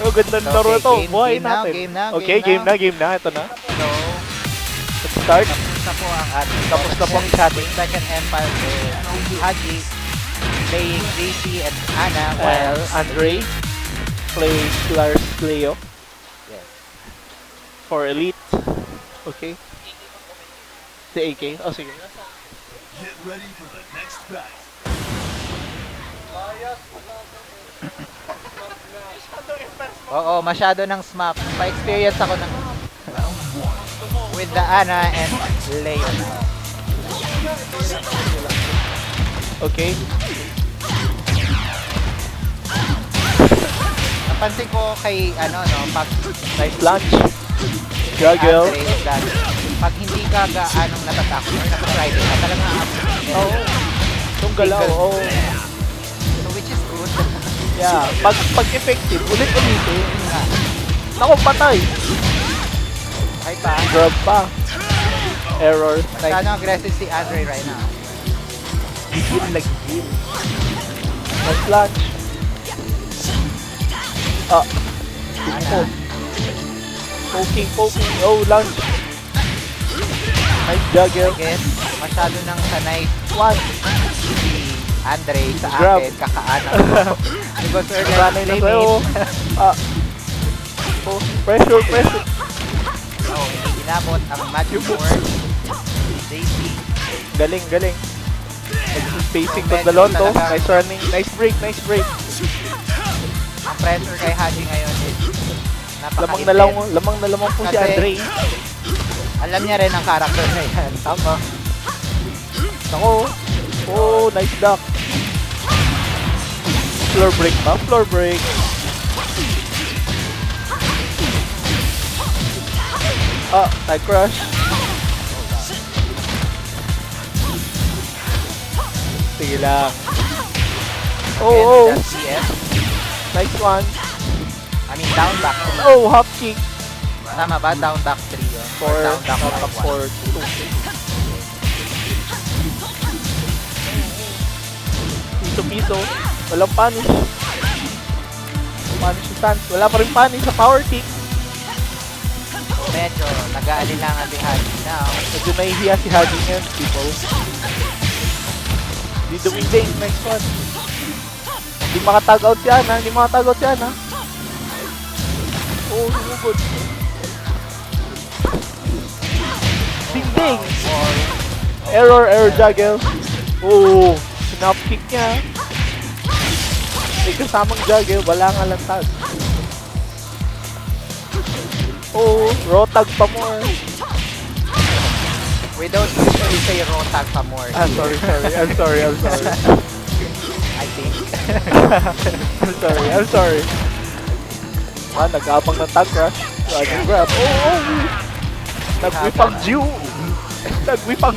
Oh, ganda ng laro Okay, to. game, Buhayin game now, natin. game now, Okay, game game na. Ito na. So, Let's start. tapos na po ang ating Tapos na po ang chatting. Second Empire with Haji playing JC and Ana Well, while Andre plays Lars Leo yes. for Elite. Okay. Si AK. Oh, sige. Get ready for the next battle. Oo, masyado ng smap. Pa-experience ako ng with the Ana and Leon. Okay. Napansin ko kay pag Nice lunch. Juggle. Andre is that pag hindi ka gaanong natatak or naka-Friday ka, talagang Oh. Yung galaw. Oh. So which is good. Yeah. Pag effective, ulit-ulitin. Naku, patay. Ay pa. Grab pa. Error. Nice. Masyado aggressive si Andre right now. Gigil na gigil. Nice lunch. Ah. Ana. Poking. Oh, lunch. Nice juggle. Again, masyado nang sanay One. si Andre sa Grab. akin, kakaanak ko. Because we're Sanay na sa'yo. Ah. Oh, pressure. Oh, hindi inabot ang magic word. JC. Galing. Spacing to the lon to. Nice running. Nice break. Ang pressure kay Haji ngayon is Lamang na lamang po si Kasi- Andre. Alam niya rin ang character na yan. Tama. Ako. Oh, nice duck. Floor break. Ah, side crush. Sige lang. Oh. That's CS. Nice one. I mean, down back 3. Oh, hop kick. Tama ba? Down back 3 yun? For Or down back 1? for 2. Piso. Walang punish. Punish sa stance. Wala pa rin punish sa power kick. Medyo nag-aalinlangan si Haji now. Medyo nahihiya si Haji ngayon, people. Hindi duminding. Next one. Hindi makatag out si Ana. Oh, lumugod. Ding! Error juggle. Oh, snap kick niya. May kasamang juggle, wala nga lang tag. Oh, raw tag pa more. We don't usually say raw tag pa more. Ah, sorry. I think. I'm sorry. Ah, nag-aabang ng tag crush. Running grab. Oh! Nagwipang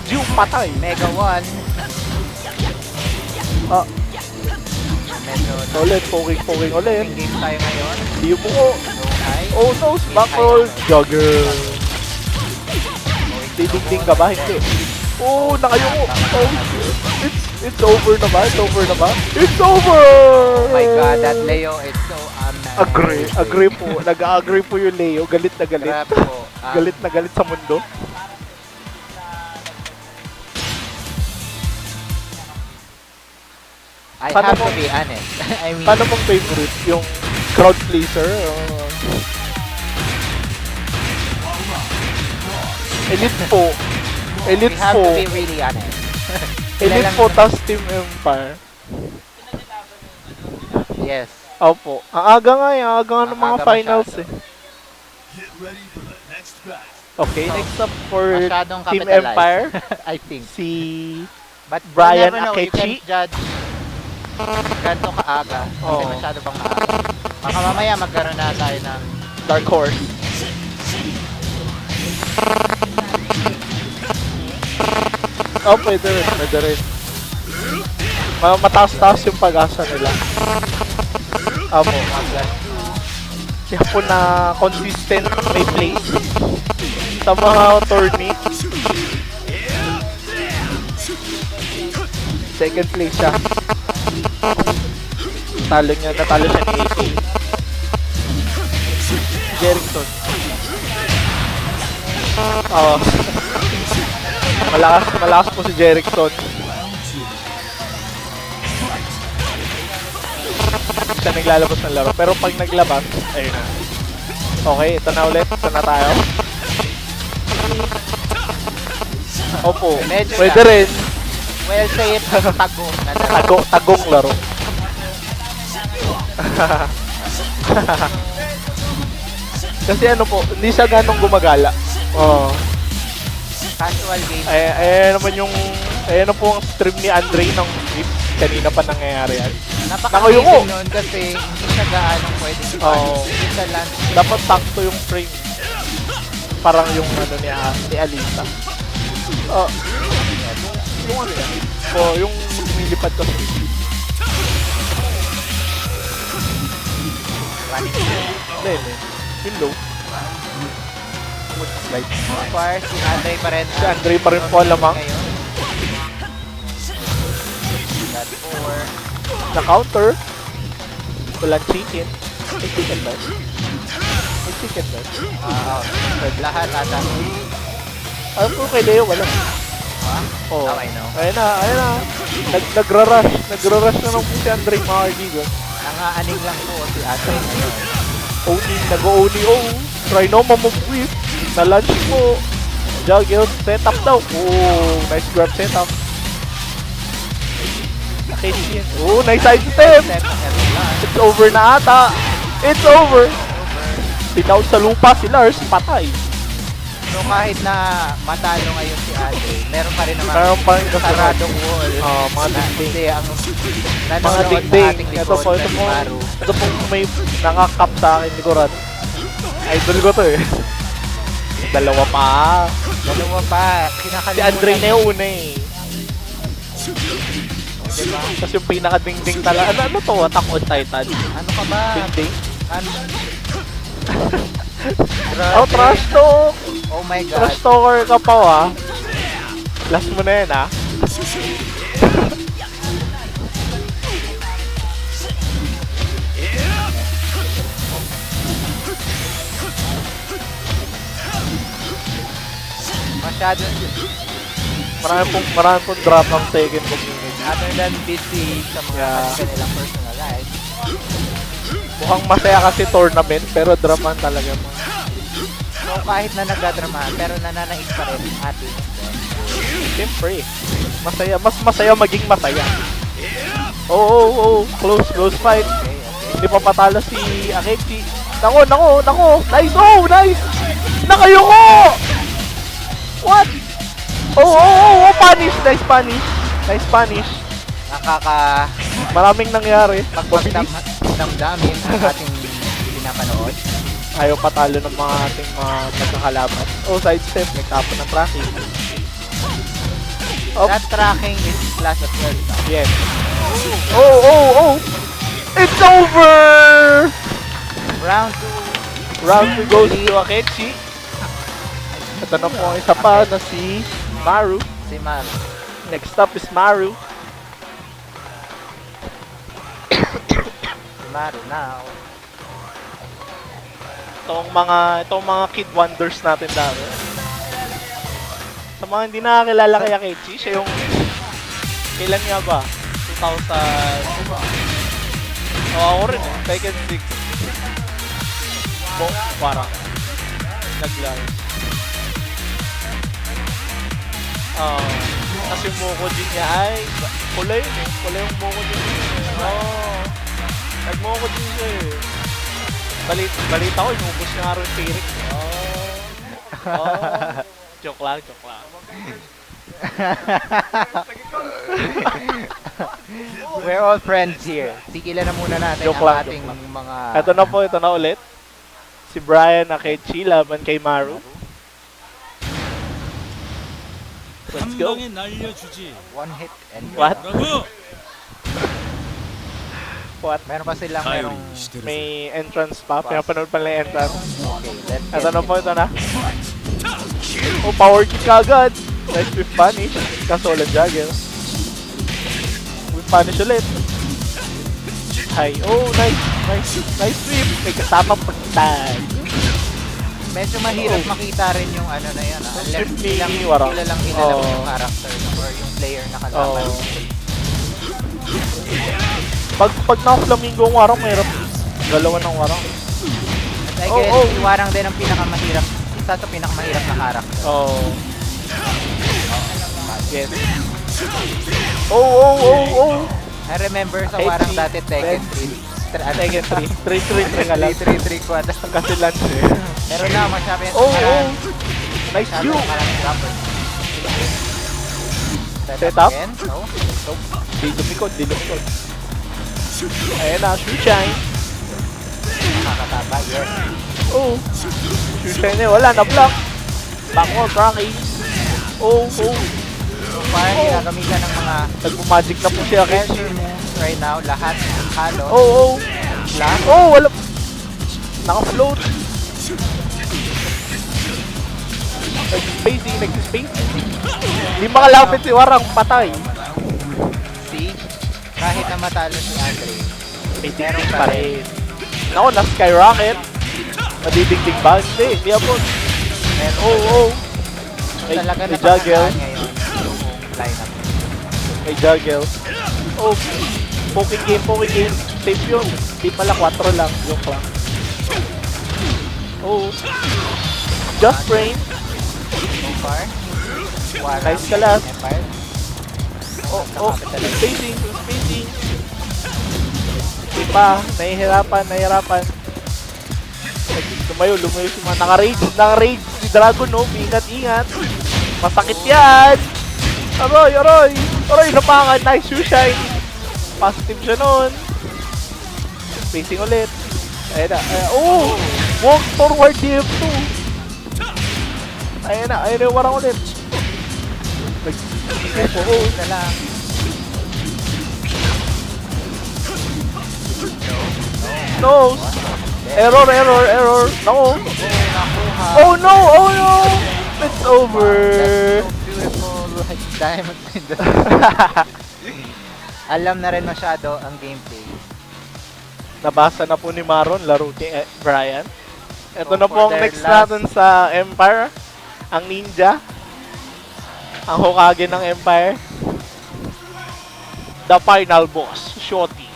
Jew, patay. Mega 1. Ah, Medyo ulit, poking ulit. game tayo ngayon. Di mo. No high. Oh no, back roll. Juggle. Diding ka ba? Hindi. Oh, nakayuko. Oh, it's over na ba? It's over! Oh my god, that Leo is so amazing. Agree po. Nag-agree po yung Leo. Galit na galit. Grabe po. Galit na galit sa mundo. I Paano have to mo- be honest. I mean, Paano mong favorite? Yung crowd pleaser? Elite po. we have to be really honest. Elite po, tas Team Empire. Yes. Opo. Ang aga nga ng mga Ang aga finals masyado. Get ready for the next battle. Okay, next up for Masyadong Team capitalized. Empire, I think. si But Brian you never know, you Akechi. can't judge ganito kaaga. Kasi Oo. masyado pang maaga. Baka mamaya magkaroon na tayo ng Dark Horse. Oh, pwede rin. Mataas-taas yung pag-asa nila. Amo. Kaya po na consistent may place sa mga tourney. Second place siya. Natalo siya ni AK. Jerickson. Oo. Malakas po si Jerickson. Siya naglalabas ng laro. Pero pag naglabas, ayun na. Okay, ito na ulit. Ito na tayo. Opo, Medyo pwede na. rin. Well, say it, tagong na laro. Tagong laro. Kasi ano po, hindi siya ganong gumagala. Oo. Casual game. Ayan naman yung, ayan na po ang stream ni Andre ng Flip. Kanina pa nangyayari yan. Napaka-amazing noon kasi hindi siya gaanong pwede Oo. Hindi siya land. Dapat sakto yung frame. Parang yung ano ni Alita. Oh. Yung ano yan? Oh, yung lumilipad ko. Hindi. Yung low. Slide. Of course, si Andre pa rin. Si Andre pa rin po alamang. That 4. Na-counter. Walang chicken. May chicken ba? May chicken ba? Lahat ata. Alam ko kay Leo, wala. Ha? Oh. I know. Ayun na. Nagra-rush. Nagra-rush na lang po si Andre, mga kaibigan. Nangaaning lang po si Andre ngayon. Owning, nag-o-oni, try no, mamag-whip. Na-lunch mo. Juggle, setup daw. Oh, nice grab setup. Nakainis. Oh, nice side step. It's over na ata. It's over. Pinaut sa lupa si Lars, patay. So kahit na matalo ngayon si Andre, meron pa rin naman Meron pa rin saradong wall. Mga dingding. Hindi, ang Mga nanonood sa dingding. ating Ito po, likod na si Maru. ito po may nakakap sa akin likuran. Idol ko to eh. Dalawa pa. Dalawa pa. Si Andre na yung una eh. Diba? Tapos yung pinaka-ding-ding talaga. Ano to? Attack on Titan? Ano ka ba? Ding-ding? Ano? Oh, trash talk! Oh my God. Trash talker ka pa ah. Last mo na yan ah. Masyado. Marami pong drop ng Tekken community. Other than busy sa mga kanilang personal life. Mukhang masaya kasi tournament pero draman talaga mo. So kahit na nagdadramahan, pero nananais pa rin ating Siyempre. Masaya. Mas masaya maging masaya. Oh. Close fight. Hindi pa patalo si Akechi. Nako. Nice. Oh, nice. Nakayuko! What? Oh, punish. Nice punish. Maraming nangyari. Mabilis. Pagpagdamdamin ang ating pinapanood. Ayaw patalo ng mga ating mga magkakalaban. Oh, sidestep. Nagtapon ng tracking. Oh. That tracking is class as well. Yes. Oh. It's over! Round Round 2 goes to Akechi. Ito na po ang isa pa na si Maru. 2, si Maru. Next up is Maru. Si Maru now. Itong mga kid wonders natin dami. Sa mga hindi nakakilala kay Akechi, siya yung kailan nga ba? 2000 ako rin eh. Tekken 6. Parang naglaro. Kasi yung Mokojin niya ay pula yun eh. Pula yung Mokojin niya. Nag-Mokojin siya eh. Balita ko, inubos niya nga rin yung Pirik. Joke lang. We're all friends here. Sigilan na muna natin Joke ang lang, ating mga... Ito na ulit. Si Brian Akechi laban kay Maru. Let's go. One hit and What? What? Meron pa silang merong... May entrance pa. Pinapanood pa lang yung entrance. Okay, let's Ito na. Oh, power kick agad. Nice whip punish. Kaso walang juggle. Whip punish ulit. Hi. Oh, nice whip. May kasama pagtag. Medyo mahirap makita rin yung ano na yan. Unless Shoot me, ilang Warang. kilalang kilala mo Oo. yung character or yung player na kalaban. Oo. Pag naka-flamingo ang warang, mahirap. Dalawa ng warang. At I guess, si Warang din ang pinakamahirap. Isa sa pinakamahirap na character. Oo. Yes. Oh. I remember sa Hey, Warang three, dati Tekken then, 3. Tekken 3 ka lang. 3 quad. Kasi lunch eh. Pero na, masyado yan. Oh. Nice Masyado view. maraming dropper. Set up? Again? No? Di lumikod. Ayan na, shoe shine. Nakakataba, yes. Oh. Shoe shine eh, wala, na-block. Backward, Rocky. Oh. So far, ginagamitan ng mga Nagpo-magic na po siya, Kenshi. pressure moves right now. Lahat halo. Oh. Lahat. Oh, wala. Naka-float. Nag-spacing. Hindi makalapit si Warang, patay. See? Kahit na matalo si Andre. Meron pa rin. Ako, na-skyrocket. Madidingding ba? Hindi abot. Pero Oh. talaga May na juggle. ngayon yung lineup. May juggle. Oh, poking game. Safe yun. Di pala 4 lang. Joke lang. Oh. Just frame. So far, Warang, Nice ka last. Empire. Oh. Spacing. Di pa. Nahihirapan. Lumayo si mga naka-rage si Dragon, no? Ingat. Masakit yan. Aroy, napangan. Nice shoe shine. Positive siya nun. Spacing ulit. Ayan na. Walk forward DF2. Ayan na yung Warang ulit. Na lang. No. Error. No. Nakuha. Oh no. It's over. That's so beautiful. Like diamonds in the Alam na rin masyado ang gameplay. Nabasa na po ni Maron, laro kay Brian. Ito So, na po for ang their next last- natin sa Empire. Ang ninja. Ang Hokage ng Empire. The final boss, Shotty.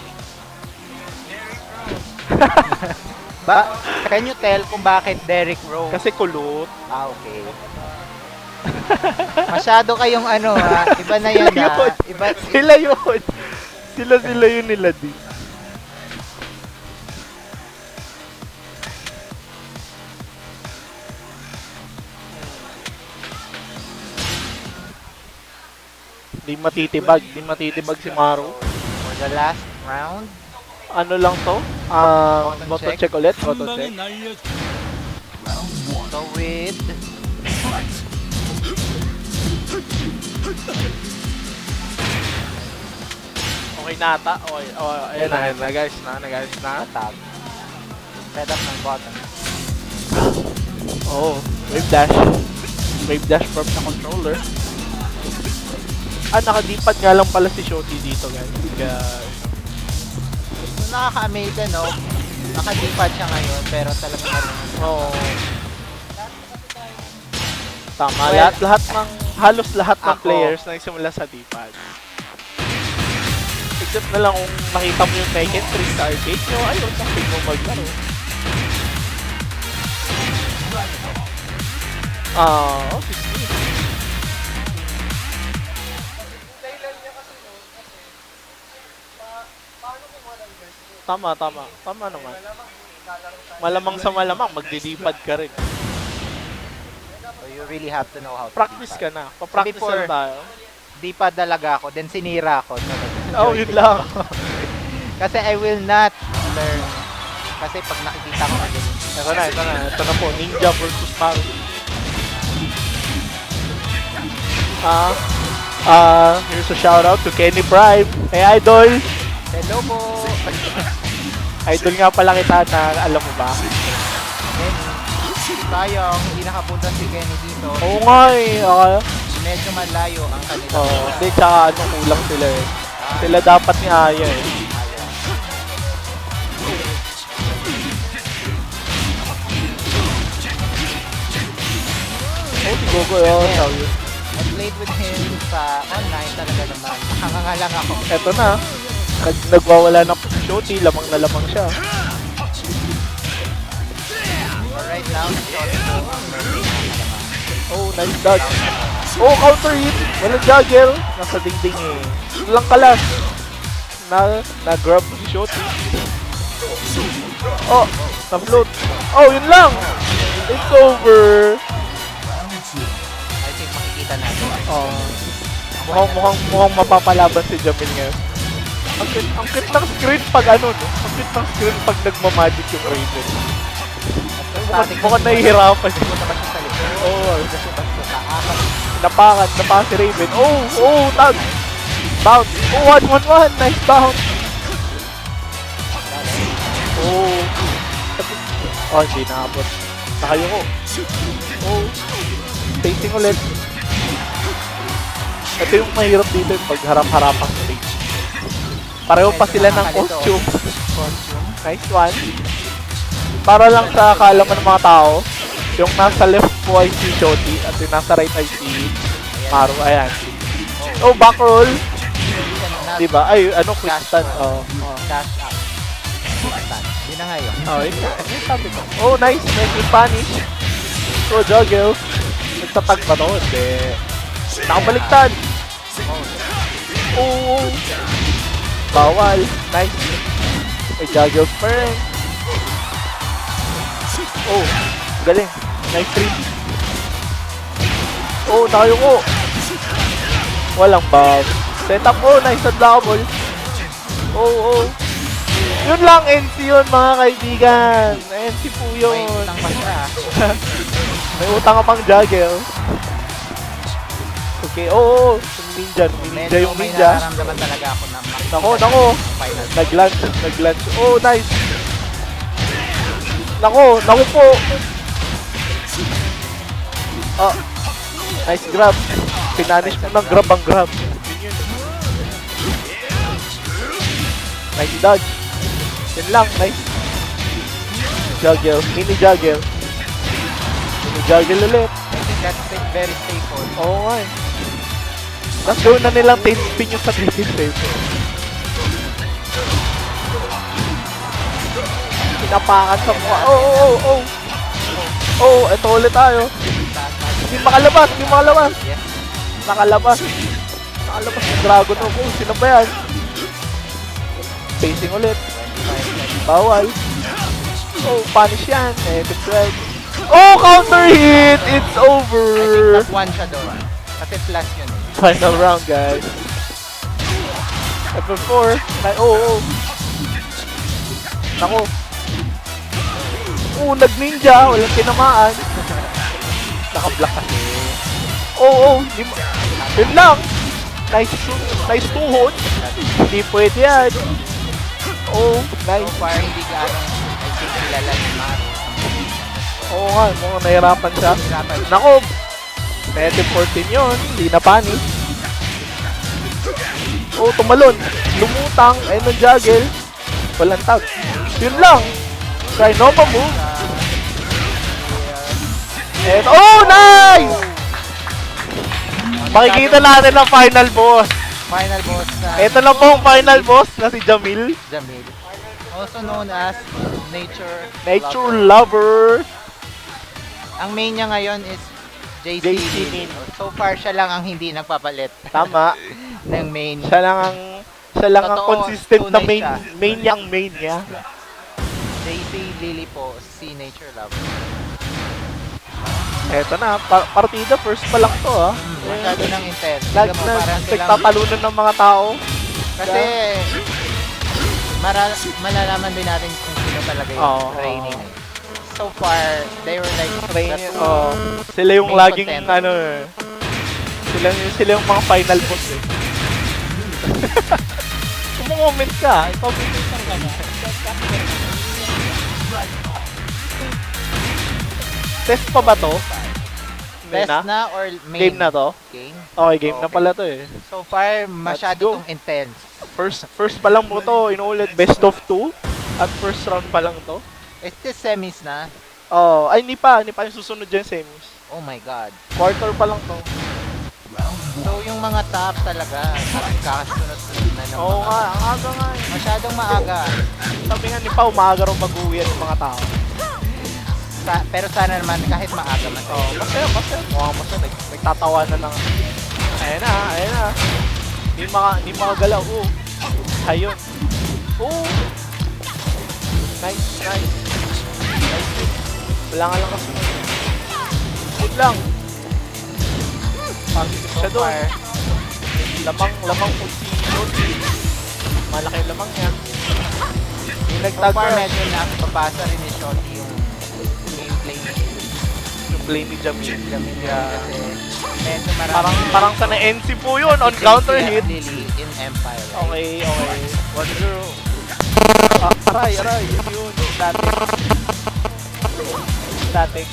Can you tell kung bakit Derrick Rose? Kasi kulot. Okay. Masyado kayong ano ha. Iba na yan Sila ha. yun. Iba, Sila yun. Sila yun nila din. Di matitibag si Maru. for the last round. Ano lang to? Button Button check. check ulit. Button check. So with Okay na ata. Okay. Ayan na guys. Na. tag. Setup ng button. Oh, wave dash. Wave dash from the controller. Nakadipad nga lang pala si Shotty dito, guys. Kaya, So nakaka-amaze din, no? Nakadipad siya ngayon pero talagang marunong. oo. Tama, Well, halos lahat ng ako- players na nagsimula sa D-pad. Except na lang kung nakita mo yung Tekken 3 sa arcade nyo, ayun, nakita mo maglaro. Okay. Tama naman. Malamang sa malamang, magdidipad ka rin. So you really have to know how to Practice ka D-pad. na. Pa-practice Before- na tayo. D-pad talaga ako, then sinira ako. So, Oh, yun lang. Kasi I will not learn. Kasi pag nakikita ko na ganun. Ito na po. Ninja versus Maru. Here's a shoutout to Kenny Bribe. Hey, Idol! Hello po! Idol nga pala kita na alam mo ba? Kenny, sayang, hindi nakapunta si Kenny dito. Oo nga eh. Medyo malayo ang kanila. Hindi, tsaka kulang sila eh. Sila dapat ni Aya eh. Gogo, oh, Yeah. sabi. I played with him sa online talaga naman. Nakanganga lang ako. Eto na. Nagwawala ng Shoti, lamang na lamang siya. But right now, shot ko ang medyo nakakalaman. Oh, nice dodge. Oh, counter hit. Walang juggle. Nasa dingding eh. Lang kalas. Na-grab si Shoti. Oh, na-float. Oh, yun lang. It's over. I think makikita natin. Oh. Mukhang mapapalaban si Jamil ngayon. Ang cute ng screen pag ano, no? Ang cute ng screen pag nagmamagic yung Raven. Mukhang nahihirapan siya. Punta pa siya sa likod. Oh, Kasi basta sa akin. napakan si Raven. Oh, tag. Bounce. Oh, 1-1-1. Nice bounce. Oh. Oh, hindi naabot. Nakayoko. Oh. Facing ulit. Ito yung mahirap dito yung pagharap-harapang stage. Pareho pa sila ng costume. Nice one. Para lang sa kaalaman ng mga tao, yung nasa left po ay si Shoti at yung nasa right ay si Maru. Ayan. Oh, back roll. Diba? Ay, ano, quick stun. Oh. Dash up. Hindi na ngayon. Oh, yun nga. Yung sabi ko. Oh, nice. Nice punish. So, juggle. Nagtatag ba to? Hindi. Nakabaliktad. Oh. Bawal. Nice. May juggle pa rin. Oh. Galing. Nice trip. Oh, nakayuko. Walang bob. Set up. Oh, nice na double. Oh. Yun lang, NC yun, mga kaibigan. NC po yun. May utang pa siya. May utang ka pang juggle. Okay, oo. Ninja Medyo yung may ninja. nararamdaman talaga ako na makikita Nako. final. Nag-lunge. Oh, nice. Nako po. Oh, nice grab. Pinanish mo ng grab ang grab. Yun. Nice dodge. Yun lang, nice. Juggle, mini juggle ulit. I think that's very staple. Oo nga eh. Tapos gawin na nilang tail spin yung sa Griffin Paper. Pinapakan sa mukha. Oh, eto ulit tayo. Hindi makalabas. Yes. Nakalabas yung Dragon of Oz. Sino ba yan? Facing ulit. Bawal. Oh, punish yan. Negative 12. Oh, counter hit! It's I think over! plus 1 siya doon. Kasi plus yun eh. Final round, guys. Level 4. Oh. Nako. Oh, nag-ninja. Walang tinamaan. Naka-block kasi. Oh. Yun lang. Nice tuhod. Hindi pwede yan. Oh, So nice. far, hindi gaano I think kilala ni Maru. Oo nga, mukhang nahirapan siya. Hirapan siya. Nako. Negative 14 yun. Hindi na panic. Oh, tumalon. Lumutang. Ayun ng juggle. Walang tag. Yun lang. Try Nova move. And, oh, nice! Makikita natin ang final boss. Final boss na Ito na po ang final boss na si Jamil. Jamil. Also known as Nature Lover. Ang main niya ngayon is JC JC Nin. Nin. So far, siya lang ang hindi nagpapalit Tama. ng main. Siya lang ang Totoo, consistent na tunay siya. main niya. JC Lily po, si Nature Lover. Eto na, partida first pa lang to ah. Masyado ng intense. Tignan mo, parang silang... Nagtatalunan ng mga tao. Kasi, malalaman din natin kung sino talaga yung Oo. training. So far, they were like Training, the two sila yung main laging contender. ano eh. Sila yung mga final boss eh. Kung moment ka, ipag-comment ka ba? Test pa ba to? Hindi Best na or main? Game na to? Game? Okay, game na pala to eh. So far, masyado go. tong intense. First pa lang mo to, inuulit best of 2 at first round pa lang to. It's just semis na. Oh, ay, hindi pa yung susunod dyan semis. Oh my god. Quarter pa lang to. So yung mga top talaga, kakasunod-sunod na ng Oo mga... nga, ang aga nga eh. Masyadong maaga. Sabi nga ni Pao, maaga raw mag-uwi ang mga tao. Pero sana naman kahit maaga man. Oh, masaya. Mukhang masaya. Nagtatawanan lang. Ayan na. Hindi makagalaw. Oh. Ayun. Oh. Nice. Wala nga lang kasi. Good lang. Positive siya doon. Lamang po si Shorty. Malaki yung lamang niya. Yung So nagtag far medyo napapasa rin ni Shotty yung gameplay niya. yung play ni Jamil. Kasi medyo marami. Parang sa na-NC po yun on counter hit. Lily in Empire. Right? Okay. 1-0. Aray. Yun. Static.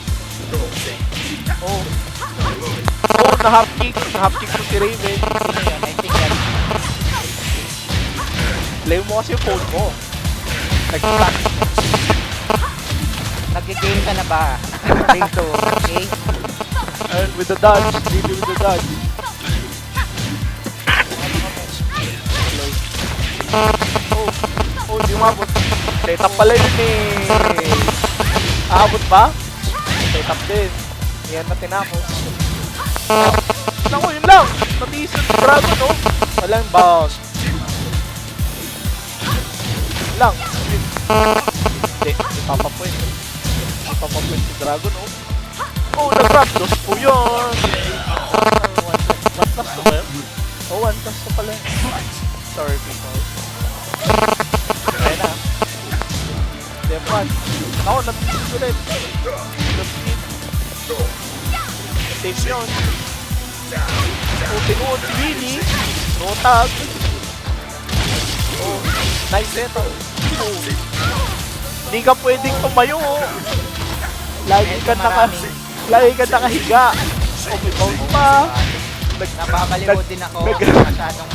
Oh, na-half kick po si Raven. I think that Play mo kasi yung phone mo. Nag-stack. nag-game ka na ba? Dito, okay? And with the dodge. Really with the dodge. Oh, di umabot. Setup pala yun eh. Aabot ba? Setup din. Yan na tinapos. Naku, yun lang. Natiis yung dragon, no? Walang bounce. Yun lang. Hindi, ipapapoint. Ipapapoint si dragon, oh. Oh, nag-grab. Dos po yun. One plus to ba yun? Oh, one plus to pala. Sorry, people. Kaya na. Step 1. Ako, natiis ulit. Natiis. Safe yun. Oh, tinuod si Willy. No tag. Oh, nice set. Oh. Hindi ka pwedeng tumayo. Lagi ka nakahiga. Oh, may bounce pa. Napakalimod din ako. nag- Masyadong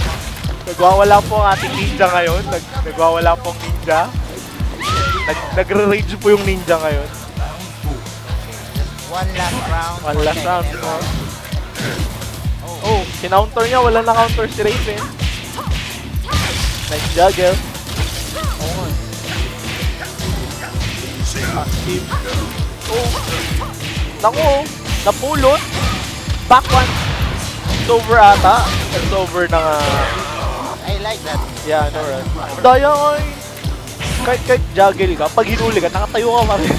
Nagwawala po ang ating ninja ngayon. Nagwawala po ang ninja. Nagre-rage po yung ninja ngayon. one last round. One last round. Oh. Oh, kinounter niya. Wala na counter si Raven. Nice juggle. Oh. Active. Oh. Naku, napulot. Back one. It's over ata. It's over na nga. I like that. Yeah, no run. Daya nga eh. Kahit juggle ka, pag hinuli ka, nakatayo ka pa rin.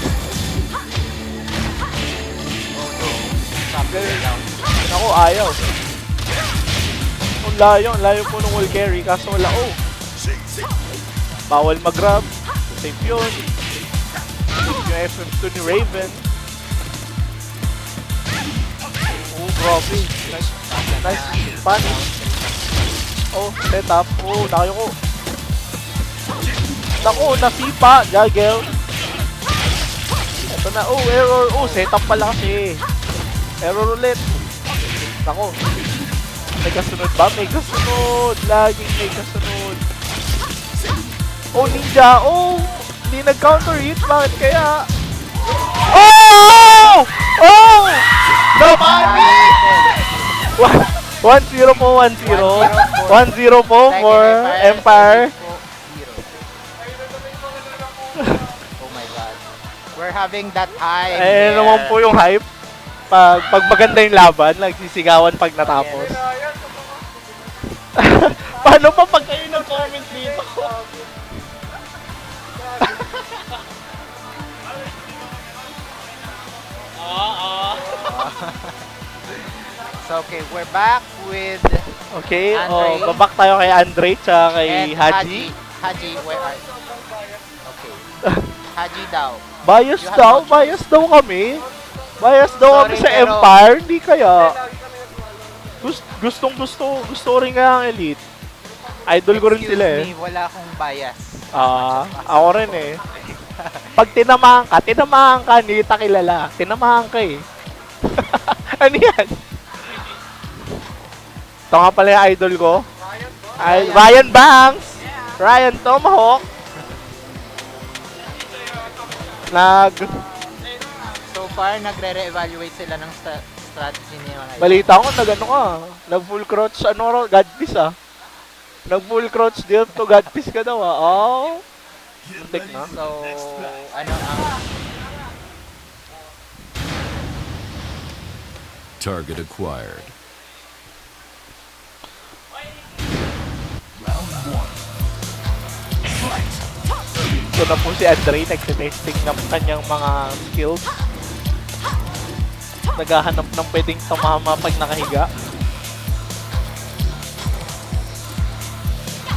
Naku, ayaw. Ang layo po ng wall carry, kaso wala, oh. Bawal mag-grab. Safe yun. Safe yung FM2 ni Raven. Oh, grabe. Nice punish. Oh, set up. Oh, nakayo ko. Naku, nasipa. Juggle. Ito na. Oh, error. Oh, set up pala kasi. Error ulit. Naku. May kasunod ba? May kasunod. Laging may kasunod. Oh, ninja. Oh, hindi nag-counter hit. Bakit kaya? Oh! Oh! Nabali! 1-0 po, 1-0. 1-0 po for Empire. Oh my god. We're having that time. Eh, naman po yung hype. Pag maganda yung laban, nagsisigawan pag natapos. Paano pa pag kayo nag-comment dito? So, okay, we're back with Okay, Andre. babak tayo kay Andre tsaka kay and Haji. Haji, where are you? Okay. Haji daw. Bias You have daw, no choice. bias daw kami. Bias daw kami Sorry, sa pero- Empire, hindi kaya. Gusto rin kaya ang Elite. Idol ko rin Excuse sila eh. me, wala akong bias. Ako rin eh. Pag tinamahan ka, hindi kita kilala. Tinamahan ka eh. Ano yan? Ito nga pala yung idol ko. Ryan Banks! Ryan Tomahawk! far, nagre-re-evaluate sila ng strategy niya ngayon. Balita ko, nag-ano ka, nag-full crouch, God piece Nag-full crouch to God piece ka daw Oh, Get Take ready na. for So, the next battle. ano ang... Target acquired. Round one. Fight. ito na po si Andre, nagtitesting ng kanyang mga skills. Naghahanap ng pwedeng tumama pag nakahiga.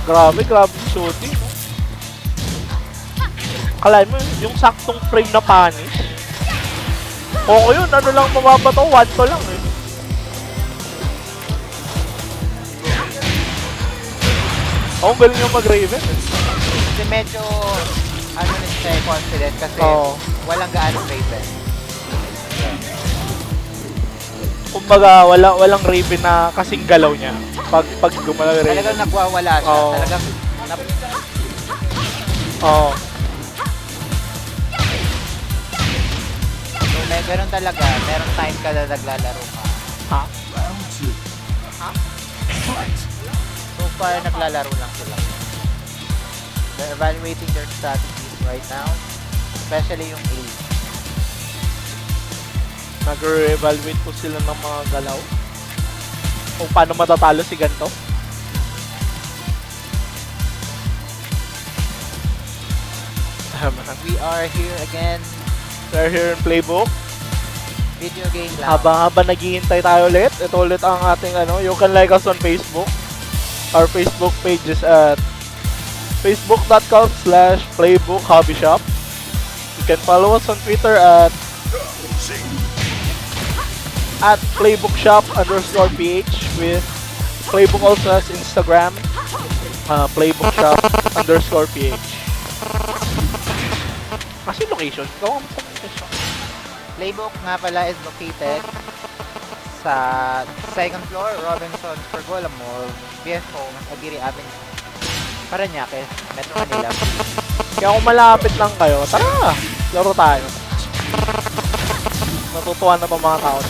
Grabe yung shooting. Kalahin mo, yung saktong frame na punish. Oo yun, ano lang mababato, 1 to lang eh. Ang galing yung mag-Raven eh. Kasi medyo, ano rin siya, confident kasi Oo. walang gaanong Raven. Kumbaga, walang Raven na kasing galaw niya. Pag gumalaw yung Raven. Talagang nagwawala siya. Oo. Talagang, Oo. so, may ganun talaga. Merong time ka na naglalaro ka. Ha? Round two. Fight. So far, naglalaro lang sila. They're evaluating their strategies right now. Especially yung A. Nag-re-evaluate po sila ng mga galaw. Kung paano matatalo si ganito. We are here again. We're here in Playbook. Video game lang. Habang naghihintay tayo ulit, ito ulit ang ating you can like us on Facebook. Our Facebook page is at facebook.com/playbook-hobbyshop. You can follow us on Twitter at playbookshop_ph with Playbook also has Instagram playbookshop_ph. Kasi location, gawa mo sa location. Playbook nga pala is located sa second floor, Robinson's Pergola Mall, BFO, Aguirre Avenue, Parañaque, Metro Manila. Kaya kung malapit lang kayo, tara! Laro tayo. Natutuwa na pa mga tao.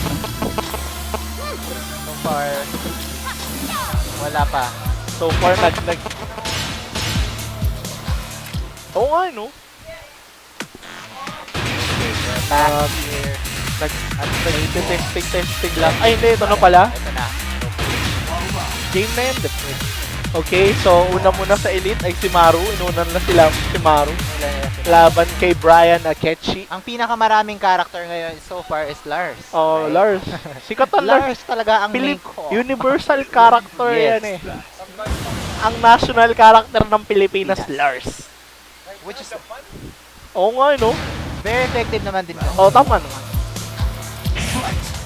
So far, wala pa. So far, Oo nga, no? Back here. Testing lang. Ay, hindi. Ito na pala. Ito na. Game na yun. Okay, so una muna sa Elite ay si Maru. Inunan na sila si Maru. Laban kay Brian Akechi. Ang pinakamaraming character ngayon so far is Lars. Oh, Right? Lars. Sikat ang Lars. Lars talaga ang main Pilip, ko. universal character Yes. yan eh. Ang national character ng Pilipinas, Lars. Which is Oo nga, no? very effective naman din. Oo, tama naman.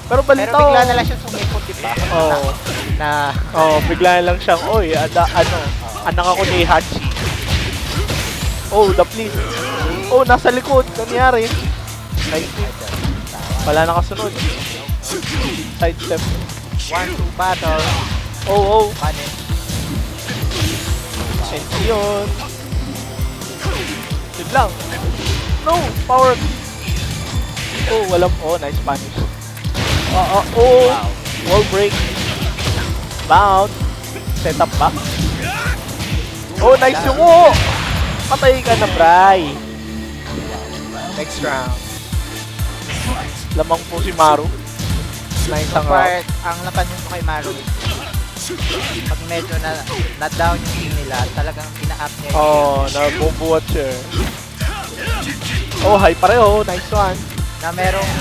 Pero balita Pero bigla na lang siya sumipot, di ba? Oo. Bigla lang siyang, oy, anak ako ni Hachi. Oh, the please. Oh, nasa likod. Nangyari. Nice. Wala nakasunod. Sidestep. 1-2 battle. Oh. Punish. Sensi yun. Yun lang. No, power. Oh, walang, nice punish. Wall break. Bound. Setup ba? Oh, nice yung Patay ka na, Bray. Next round. Lamang po si Maru. Nice ang round. Part, ang napansin ko kay Maru is pag medyo na-down yung team nila, talagang ina-up niya Nabubuhat siya. High pareho. Nice one. na merong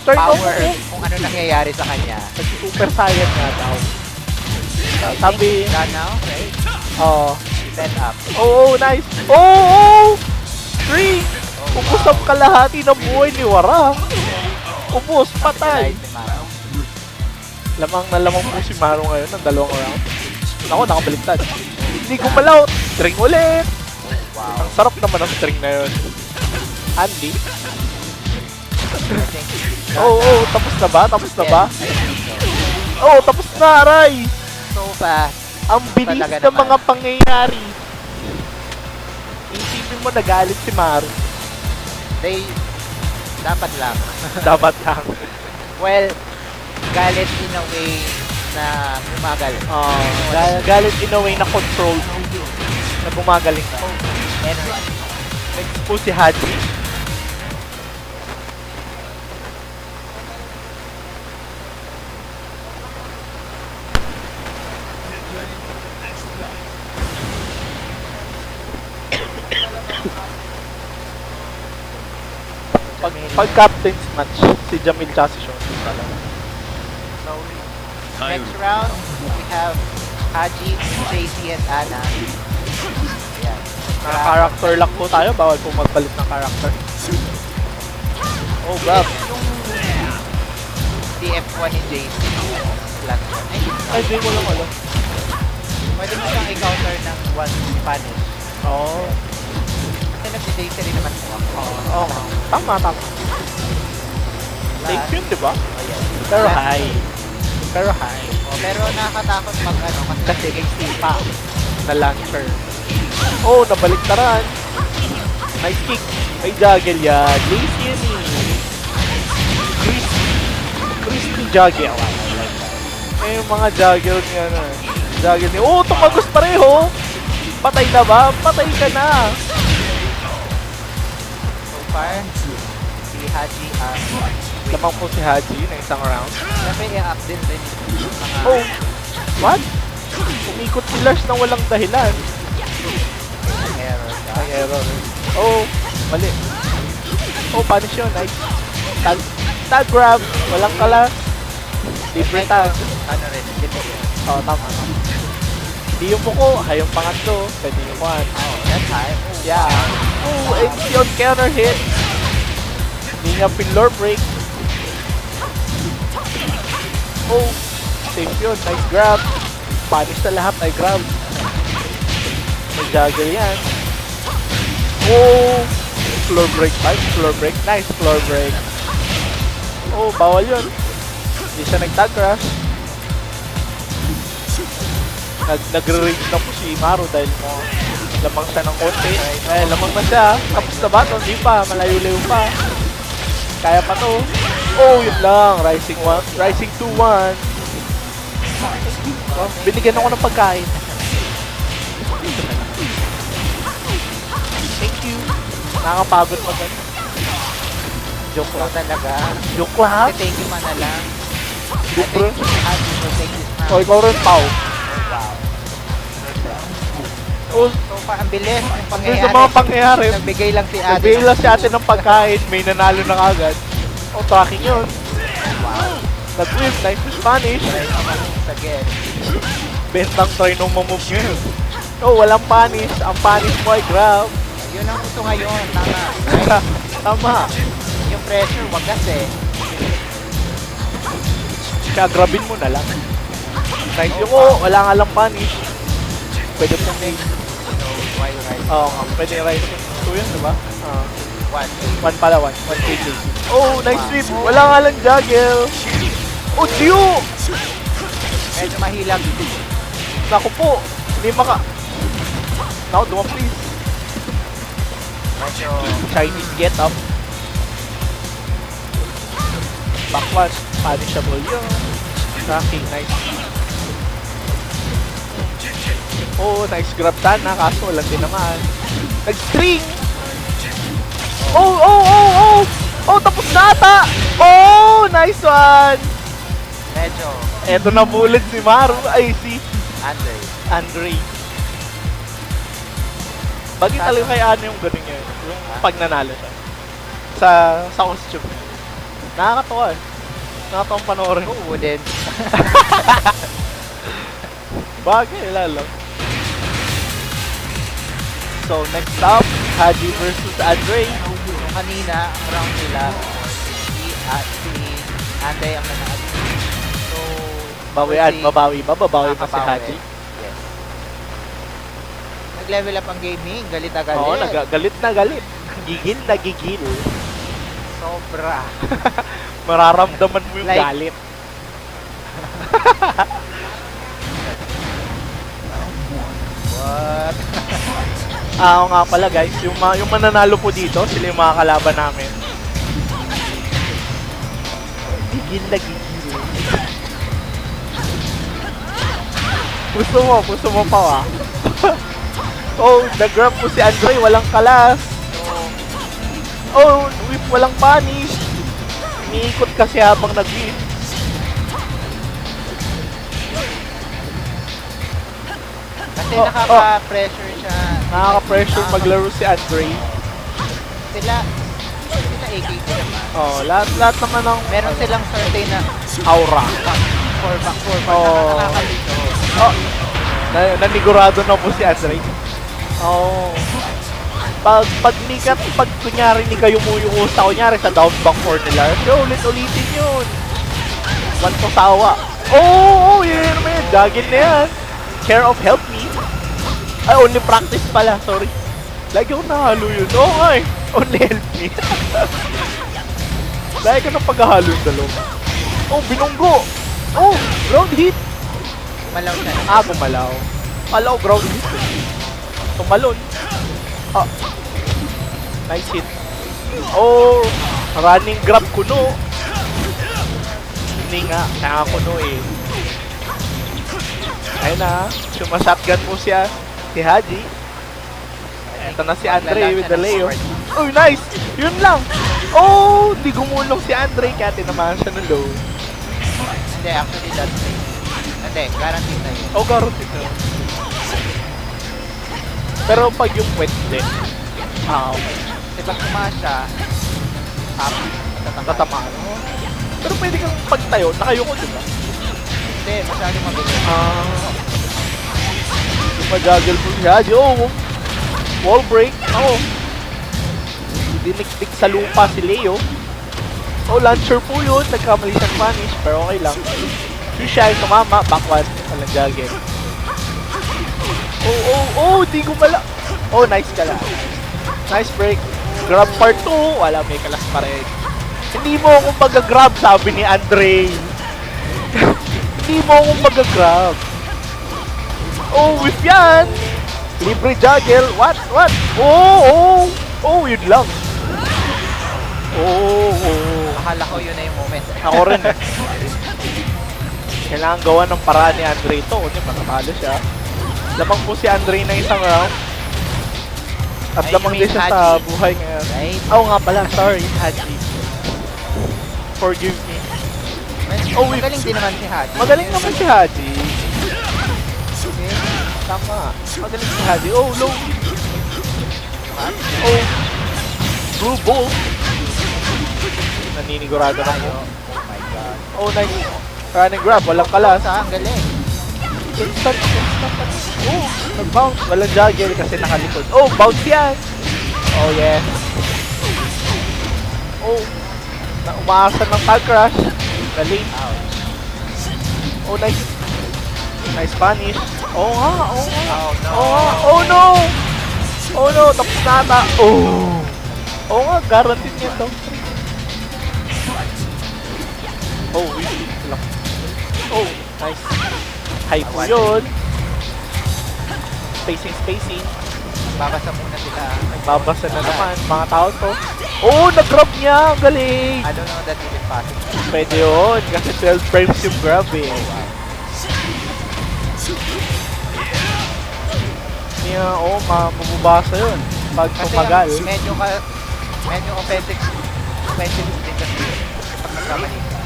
Turn off power ako. kung ano nangyayari sa kanya. Super Saiyan nga daw. Sabi, Done now, right? Set up. nice. 3! Ubus ang kalahati ng buhay ni Warang. Ubus, patay. Light ni Maru. Lamang na lamang po si Maru ngayon ng dalawang round. Ako, nakabaliktad. Hindi gumalaw. String ulit. Wow. Ang sarap naman ang string na yun. Andy. I think Tapos na ba? Tapos na ba? Yes, I think so. Tapos na, aray. So fast. Ang bilis Talaga ng naman. mga pangyayari. Isipin mo, nagalit si Maru. They Dapat lang. Dapat lang. Well, galit in a way na gumagaling. Galit in a way na controlled. Na gumagaling na. Energy. Next po si Haji. Pag captain's match, si Jamil tsaka si Sean. So, next round, we have Haji, JC, and Ana. Ayan. Naka-character lang po tayo, bawal po magpalit ng character. Oh, grab. Yung DF1 ni JC. Lang. Ay, di ko lang alam. Pwede mo siyang i-counter ng one Spanish. Oo. Kasi nag-JC rin naman po ako. Oo. Tama. Safe yun, di ba? Ayan. Pero high. Pero nakakatakot mag ano Kasi may sipa na launcher. Oh, nabaliktaran. Nice kick. May juggle yan. Lazy yan eh. Crispy juggle. Eh, yung mga juggle niya na. Juggle niya. Oh, tumagos pareho. Patay na ba? Patay ka na. so far. Si Haji Lamang po si Haji na isang round. siyempre i-up din rin yung mga Oh, what? Umikot si Lars na walang dahilan. error ka. Ay, error. Oh, mali. Oh, punish yun. Nice. Tag grab. Walang kala. Libre tag. Ano rin, dito. Oh, tama. Hindi yung buko. Yung pangatlo. Pwede yung one. Oh, that's high. Yeah. Oh, and yun, counter hit. Hindi nga pillar break. Oh, safe yun. Nice grab. Punish na lahat. Ay, grab. May juggle yan. Oh, floor break time. Floor break. Nice floor break. Oh, bawal yun. Hindi siya nag-tag crash. Nagre-rage na po si Maru dahil mo lamang siya ng konti. Eh, lamang na siya. Tapos na ba? Hindi pa. Malayo-layo pa. Kaya pa to. Oh, yun lang. Rising 2-1. Oh, binigyan ako ng pagkain. Thank you. Nakakapagod pa gan. Joke So lang. talaga. Joke lang. Kasi thank you man na lang. Joke lang. Haji will take this round. Oh, ikaw rin, Pao. Wow. Oh, So far, ang bilis ng sa pangyayari. mga pangyayari, Nagbigay lang si Ate. nagbigay lang si ate ng pagkain, may nanalo na kagad. Oh, tracking yun. Nag-whip, nice to Spanish. Again. Bentang try nung mamove yun. Oh, walang punish. Ang punish mo ay grab. Yun ang gusto ngayon. Tama. Tama. Yung pressure, wag kasi. Kaya grabin mo na lang. Nice yung oh, wala nga lang punish. Pwede mo may... Why right? Oo nga, pwede right. 2 yun, diba? One. 1 pala, 1. 1 KJ. Oh, nice sweep. Wala nga lang juggle. Oh, Dio! Medyo mahilag. Naku po. Hindi maka... Naku, duma please. Medyo Chinese get up. Backlash. Punishable yun. Tracking, nice. Oh, nice grab sana. Kaso walang din naman. Nag-string! Oh! Oh, tapos na ata! Oh, nice one! medyo Eto na bullet si Maru. Ay, si under. Andre. Bagay talaga kay Ano yung ganun yun. Yung pag nanalo siya. Sa costume. Nakakatawa eh. Nakakatawang panoorin. Who wouldn't? Bagay, lalo. So, next up, Haji versus Andre. Yung kanina, ang round nila, si Anday ang nanalo. So, Bawian, si- babawi ba? Babawi ba si Nakakabawi. Haji? Yes. Nag-level up ang gaming, galit na galit. Oo, galit na galit. Gigil na gigil. Sobra. Mararamdaman mo yung Like- galit. What? Oo nga pala guys, yung mananalo po dito, sila yung mga kalaban namin. gigil na gigil. Gusto mo pa oh, nag-grab po si Andre, walang kalas. Oh, whip, walang punish. Umiikot kasi habang nag-whip. Kasi Oh, nakaka-pressure siya. Nakaka-pressure maglaro si Andre. Sila AKT naman. Oh, lahat naman ng Meron silang certain na aura. 4-back Oh. na nakakalito. Oh, nanigurado na po si Andre. Oh. Pag kunyari ni kayo mo yung usta, kunyari sa down back 4 nila, ulit-ulitin yun. One to sawa. Oh, yun naman yun. Dagin na yan. Care of help me. Ay, only practice pala. Sorry. Lagi ako nahalo yun. Oo nga eh. Only help me. Lagi ka na paghahalo yung dalawa. Oh, binunggo. Oh, ground hit. Malaw siya. Gumalaw. Kala ko ground hit. Tumalon. Ah. Nice hit. Oh, running grab kuno. Hindi nga, kaya kuno eh. Ayun na, sumashotgun mo si Haji. Ito na si Andre with the layoff. Oh, nice! Yun lang! Oh, di gumulong si Andre kaya tinamaan siya ng low. Hindi, actually that's safe. Hindi, guaranteed na yun. Oh, guaranteed na. Pero pag yung wet din, okay. Kasi pag tumaas siya, Tatamaan. Pero pwede kang pagtayo, nakayo ko, diba? Hindi, masyadong mabilis. Majagel po si Haji. Oh, wall break. Oh. Diniktik sa lupa si Leo. Oh, launcher po yun. Nagkamali siyang punish, pero okay lang. Si Shai tumama, backward. Walang jagel. Oh, di gumala. Oh, nice ka lang. Nice break. Grab part 2. Wala, may kalas pa rin. Hindi mo akong mag-grab, sabi ni Andre. Hindi mo akong mag-grab. Oh, whip yan! Libre juggle. What? Oh, yun lang. Oh. Akala ko yun na yung moment. Ako rin eh. Kailangan gawa ng paraan ni Andre ito. Kasi matatalo siya. Lamang po si Andre na isang round. At Ay, lamang you din mean siya sa Haji. buhay ngayon. Right? Oo nga pala, sorry, Haji. Forgive me. Oh, Magaling din naman si Haji. Magaling naman si Haji. Tama. Magaling si Haji. Oh, low. Oh. Blue ball. Naninigurado na po. Oh my god. Oh, nice. Running grab. Walang kalas. Ang galing. Instant. Oh, nag-bounce. Walang juggle kasi nakalikod. Oh, bounce yan. Oh, yeah. Oh. Umaasa ng tag crash. Galing. Oh, nice. Nice punish. Oh nga. Oh no. Oh no. Oh no, tapos na ata. Oh. Oo nga, guaranteed niya daw. Oh, wait lang. Oh, nice. High po yun. Spacing. Babasa muna sila. Nagbabasa na naman, mga tao to. Oh, nag-grab niya. Ang galing. I don't know that even possible. Pwede yun, kasi 12 frames yung grab eh. Mabubasa yun. Pag Kasi tumagal. medyo offensive din kasi pag nagkamali ka.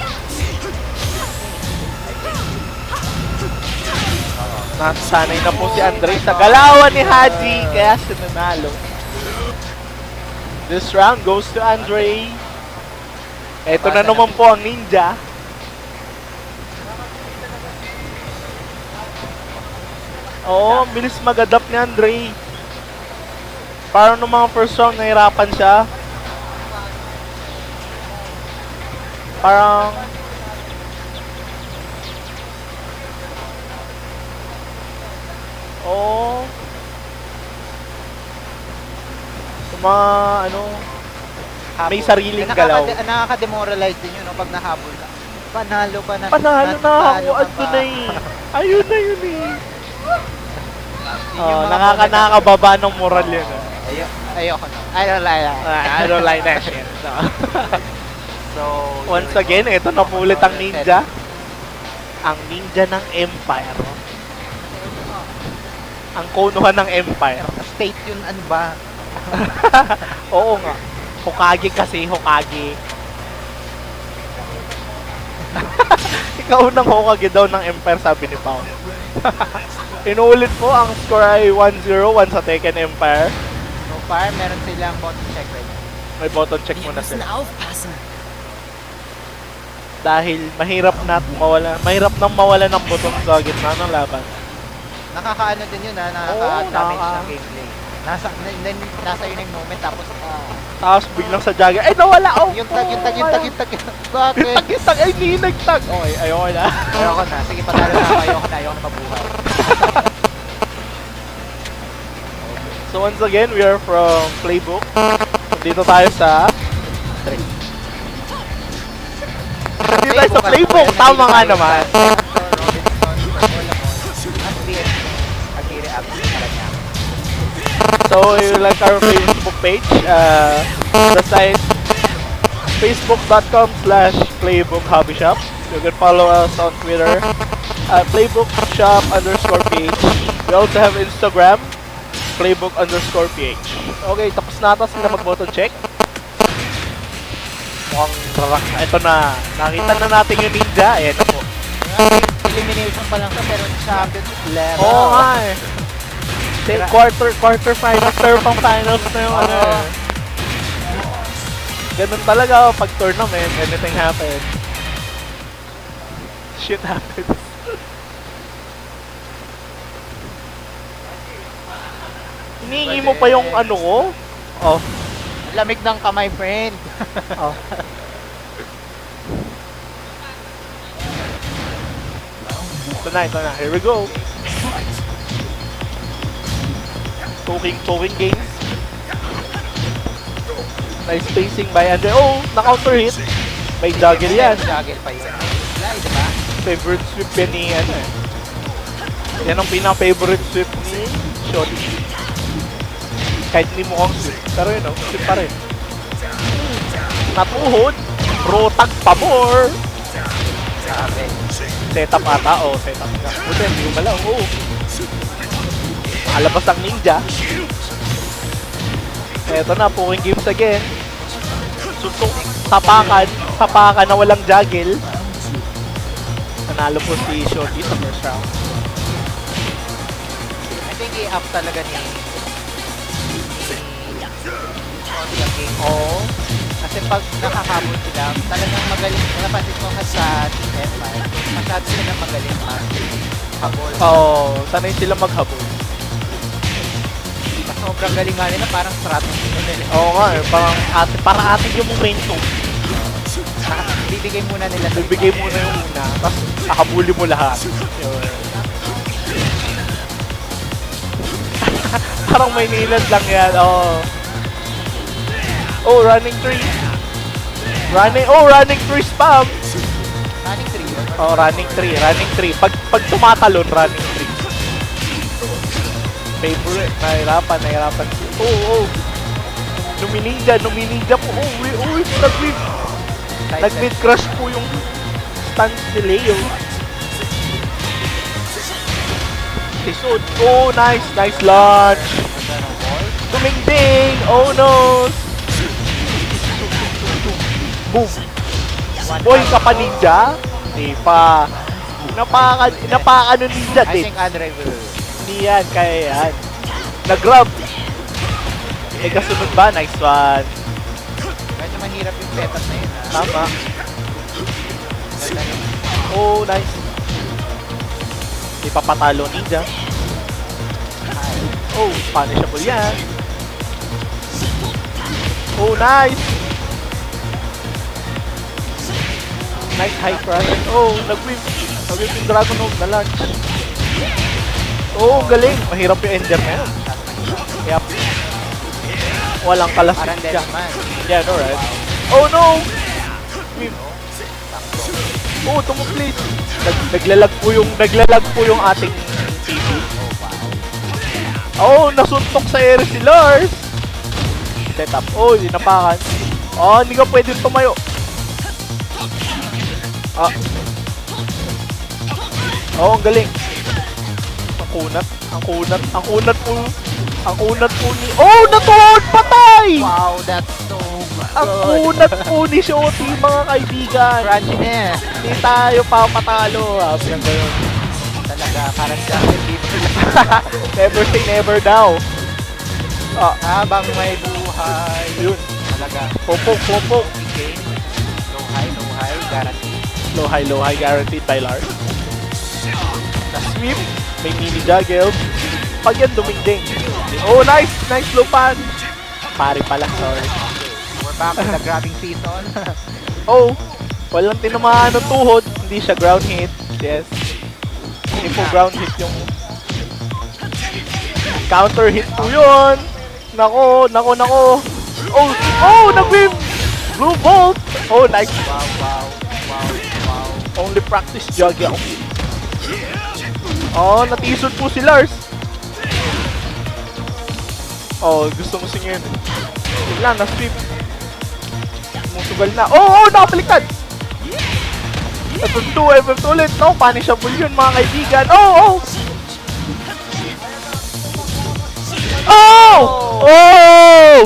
Nasanay na po si Andre sa galawan ni Haji, kaya siya nanalo. This round goes to Andre. Eto na naman po ang ninja. Oo, bilis mag-adapt ni Andre. Parang nung mga first round, nahirapan siya. Parang... Oo. Yung mga, may sariling galaw. Nakaka-demoralize din yun, no? Pag nahabol ka. Panalo ka na. Panalo na ako, ka ando pa. na eh. Ayun na yun eh. Yun yung mga Nakakababa ng moral yun. Ayoko na. I don't like that. I don't like that shit. So, Once again, ito na po ulit ang ninja. Ang ninja ng Empire. Ang konohan ng Empire. State yun, ano ba? Oo nga. Hokage kasi, Hokage. Ikaw unang Hokage daw ng Empire, sabi ni Pao. Inuulit po, ang score ay 1-0, 1 sa Tekken Empire. So far, meron silang bottom check right now. May button check Wir muna müssen sila. aufpassen. Dahil mahirap nang mawala ng button sa gitna ng laban. Nakakaano din yun ha, nakaka-damage nakaka- ng gameplay. Nasa yun yung moment tapos Tapos biglang sa Jagger, ay nawala! Oh, yung tag. Yung Bakit? tag, ay hindi nagtag! Okay, ayoko na. Ayoko na. Sige, patalo na ako. Ayoko na mabuhay. So once again, we are from Playbook. Dito tayo sa... Dito tayo sa Playbook! Tama nga naman! So you like our Facebook page, the site facebook.com/playbook-hobbyshop. You can follow us on Twitter at playbookshop_ph. We also have Instagram, playbook_ph. Okay, tapos na ito. Sila mag-button check. Mukhang rarak na. Ito na. Nakita na natin yung ninja. Ayan na po. Elimination pa lang to pero championship level. Oo nga eh. Quarter finals, third pang finals na yung ano eh. Ganun talaga pag tournament, anything happens. Shit happens. Hinihingi mo pa yung ano ko? Oh. Lamig ng kamay, friend. Oh. Ito na. Here we go. Poking games. Nice spacing by Andre. Oh, na-counter hit. May juggle yan. Juggle pa yun. Slide, diba? Favorite sweep yan ni ano eh. Yan ang pinaka-favorite sweep ni Shorty. Kahit hindi mo kong sweep. Pero yun oh, sweep pa rin. Natuhod. Rotag pa more. Grabe. Setup ata. Oh, setup nga. Buti, hindi mo malaw. Oh. Alabas ang ninja. Eto na, poking games again. Suntok, tapakan na walang juggle. Nanalo po si Shorty sa first round. I think i-up talaga ni Shorty ang game. Oo. Kasi pag nakakabot sila, talagang magaling. Napansin ko nga sa Team Empire, masyado sila magaling habol. Oo, sanay sila maghabol. Sobrang galing nga nila, parang strategy nila. Oo nga eh, parang atin yung momentum. Bibigay muna nila sa Bibigay iba. muna yung una, tapos nakabuli mo lahat. Yun. Parang may nilad lang yan, oo. Oh, running 3. Running 3 spam. Running 3 yun. Oh, running 3. Pag tumatalon, running 3. Favorite, nahirapan. Oh. Numininja po. Oh, nag-mid crush po yung stance ni Leo. Tisod. Oh, nice launch. Tumingding. Oh no. Boom. Boy ka pa ninja? Di pa. Napaka ninja I din. think Andre will. Hindi yan, kaya yan. Nag-grab. Eh, kasunod ba? Nice one. Medyo mahirap yung setup na yun, ha? Tama. Ganda nun. Oh, nice. Di pa patalo ninja. Oh, punishable yan. Oh, nice. Nice high crush. Oh, nag-whip. Nag-whip yung Dragon Home na launch. Oh, galing. Mahirap yung ender na yun. Yep. Walang kalas Parang ninja. Deathman. Yeah, no, right? Oh no! Whip. Oh, tumuplis. Naglalag po yung ating TV. Oh, nasuntok sa ere si Lars. Set up. Oh, dinapakan. Oh, hindi ka pwedeng tumayo. Ah. Oh, ang galing. Ang kunat. Ang kunat. Ang kunat po. Ang kunat po ni... Oh, natuhod! Patay! Wow, that's so Ang good. kunat po ni Shoti, mga kaibigan. Crunchiness. Hindi tayo papatalo. Sabi ng ganun. Talaga, parang Justin Bieber. Never say never daw. Ah, Habang may buhay. yun. Talaga. Popok, popok. Okay. Low high, guarantee. Low high, guaranteed by Lars. Sa sweep, may mini juggle. Pag yan dumingding. Oh, nice! Nice low pan. Pari pala, sorry. We're back to the grabbing season. Oh, walang tinamaan ng tuhod. Hindi siya ground hit. Yes. Hindi po ground hit yung counter hit po yun. Nako, nako, nako. Oh, oh, nag-win! Blue Bolt! Oh, nice. Wow. Only practice juggle. Oh, natisod po si Lars. Oh, gusto mo singin. Bigla, na-sweep. Sumusugal na. Oh, nakapaliktad! FM2 ulit. No, punishable yun, mga kaibigan. Oh! Oh! Oh!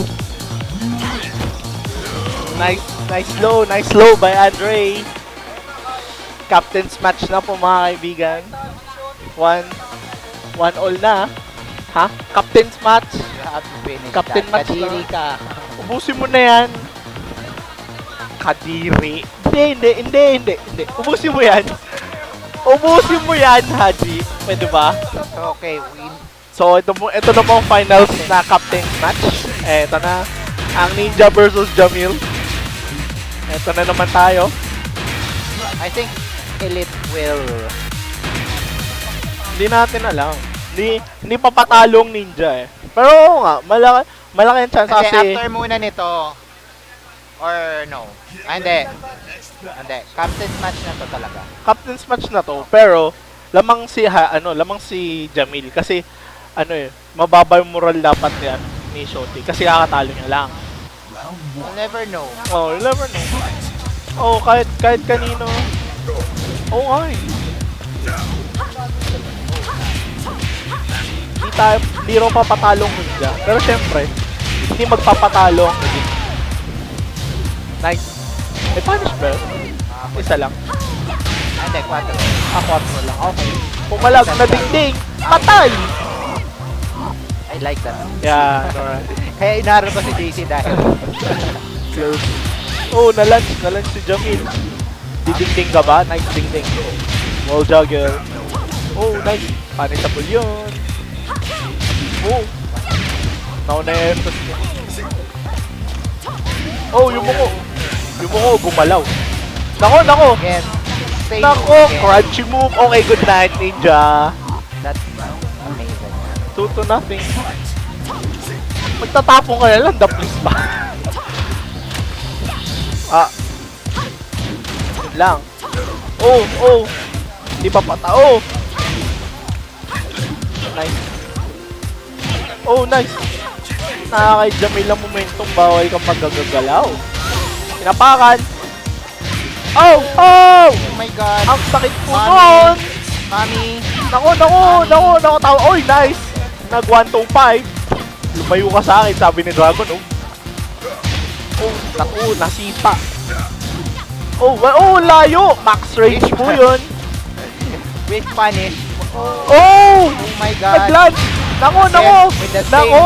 Nice low by Andre. Captain's match na po, mga kaibigan. One all na. Ha? Captain's match. You have to finish Captain that. match Kadiri na. ka. Ubusin mo na yan. Kadiri. Hindi. Ubusin mo yan. Ubusin mo yan, Haji. Pwede ba? So, okay, win. So, ito na po ang finals na captain's match. Ito na. Ang Ninja versus Jamil. Ito na naman tayo. I think Elite will... Hindi natin alam. Hindi papatalong Ninja eh. Pero oo nga, malaki ang chance Kasi kasi... after muna nito, or no? Hindi. Captain's match na to talaga. Captain's match na to, pero lamang si Jamil kasi mababa yung moral dapat ni Shoti kasi kakatalo niya lang. Round You'll 1. never know. Oh, you never know. Oh, kahit kanino. Oh, ay. Hindi raw papatalong Ninja. Pero syempre, hindi magpapatalo ang Ninja. Nice. May punish ba? Isa lang. Hindi, 4. 4 lang. Okay. Pumalag na dingding. Patay! I like that. Yeah, alright. Kaya inaro ko si JC dahil. Close. Oh, na-lunch si Jamil. Didingding ka ba? Nice dingding. Wall juggle. Oh, nice. Punishable yun. Oh. Nauna yung Empress niya. Oh, yung muko gumalaw. Nako. Again. Stay Nako, again. crunchy move. Okay, good night, Ninja. That's amazing. 2-0. Magtatapong ka na lang, the please pa. Yun lang. Oh. Hindi pa patao. Nice. Oh, nice. Nakakay Jamil ang momentum, bawal kang magagagalaw. Pinapakan. Oh! Oh my god. Ang sakit po Mami. nun! Mami. Nako, tao. Oy, nice! Nag 1-5. Lumayo ka sa akin, sabi ni Dragon, oh. Oh, naku, nasipa. Oh, layo! Max range po yun. With punish. Oh! Oh my god. Nag-lunge! Nako! With the same Nako!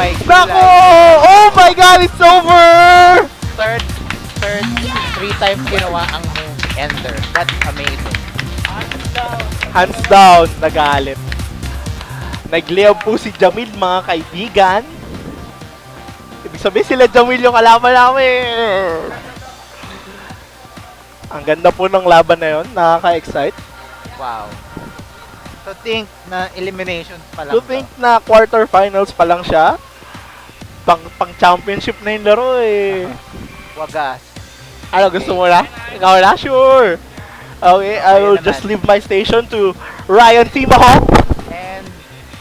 mic Nako! Oh my god, it's over! Third, 3 times ginawa ang move. Enter. That's amazing. Hands down, nagalit. Nagliab po si Jamil, mga kaibigan. Ibig sabihin sila Jamil yung kalaban namin. Ang ganda po ng laban na yun, nakaka-excite. Wow. So think na eliminations pa lang. To think na quarterfinals pa lang siya. Pang championship na yung laro eh. Wagas. Ano, gusto mo na? Ikaw na? Sure. Okay, I will Ayun just naman. leave my station to Ryan Timahawk. And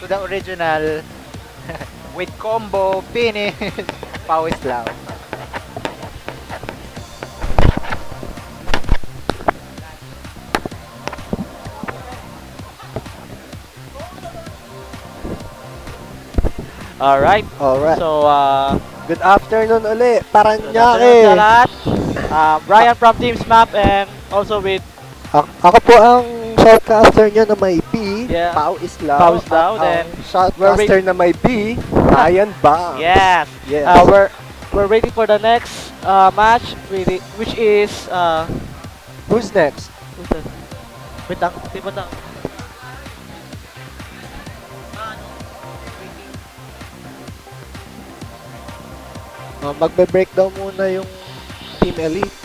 to the original with combo finish Pawis Lao. Alright. Alright. So, Good afternoon uli. good afternoon sa Paranaque. lahat. Brian from Teams Map and also with Ako po ang shoutcaster nyo na may B. Yeah. Pau Islao. Pau Islao, At then ang shoutcaster na may B. Ryan Bang. yes. Yes. We're waiting for the next match which is Who's next? who's that? Wait lang, tipon lang. Magbe-breakdown muna yung Team Elite.